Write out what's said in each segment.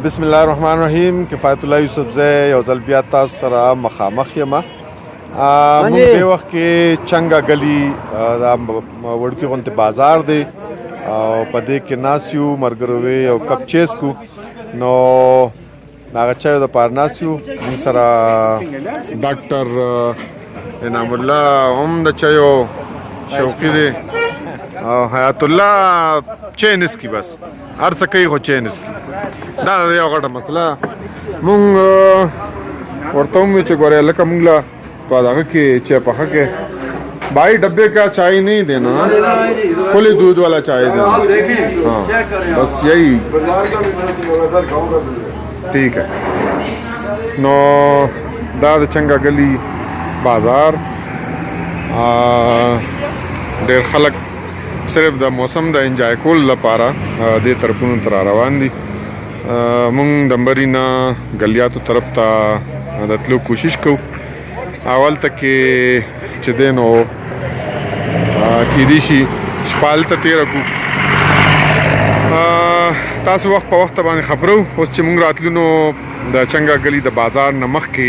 بسم الله الرحمن الرحیم. کفایت الله یوسف زی یو ځل بیا تاسو سره مخامخ یم. موږ دې وخت کې چنګه گلی دا وړکي غونډې بازار دی او په دې کې ناس یو مرګروي او کپ چیس کو نو هغه چا د پار ناس یو موږ سره ډاکټر انعام الله هم د چایو شوقي دی او حیات الله چینس کی بس هر څه کوي خو چینس کی دا یو غټه مسله مونږ ورته ومو چې ګورې لکه مونږ له په دغه کې چې پخه کې بھائی ڈبے کا چائے نہیں دینا کھلے دودھ والا چائے دینا ہاں بس یہی ٹھیک ہے نو دا د چنګا گلی بازار ډېر خلک صرف د موسم د انجای کول لپاره دې طرفونو تر روان دي. مونږ د مبرینا گلیاتو طرف ته د تلو کوشش کوو. اول ته کې چې دی نو کیدای شي شپه هلته تېره کړو. تاسو وخت په وخت باندې خبرو. اوس چې مونږ راتلو نو د چنګا گلی د بازار نه مخکې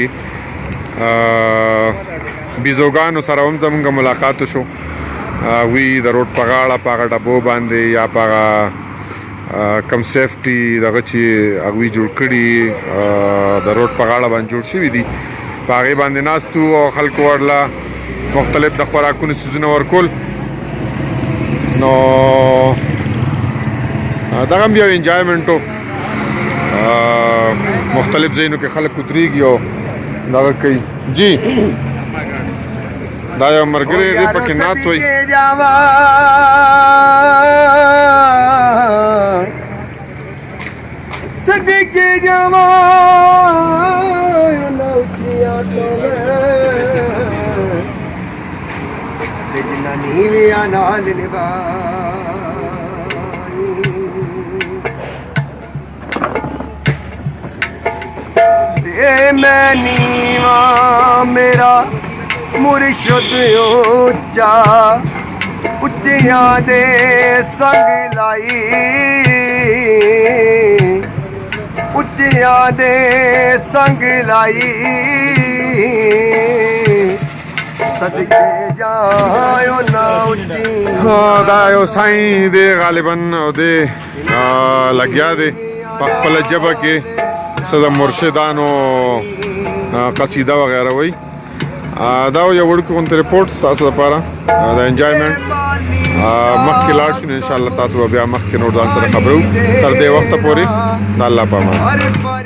بیزوګانو سره هم زمونږ ملاقات شو. وی د روډ په غاړه په هغه ډبو باندې یا په هغه کم سیفټي دغه چې هغوی جوړ کړي د روډ په غاړه باندې جوړ شوي دي په هغې باندې ناست وو او خلکو ورله مختلف د خوراکونو څیزونه ورکول. نو دغه هم یو انجایمنټ و. مختلف ځایونو کې خلک ودرېږي او دغه کوي. جی دا یو مرګری دی پکې نعت وایي. صدقے جاواں لوٹیا تو میں جنا نیویاں نال نبھائی دے میں نیواں میرا مرشد اچا اچیاں دے سنگ لائی اچیاں دے سنگ لائی صدقے جایو نا اچی. دا یو سائیں دی غالباً او دی لګیا دی په خپله ژبه کې څه د مرشدانو قصیده وغیره وایي. دا یو وړوکی غونته رپورټ ستاسو لپاره د انجایمنټ. مخکې لاړ شو نو انشاءالله تاسو به بیا مخکې نور ځان سره خبرو. تر دې وخته پورې د الله په امان.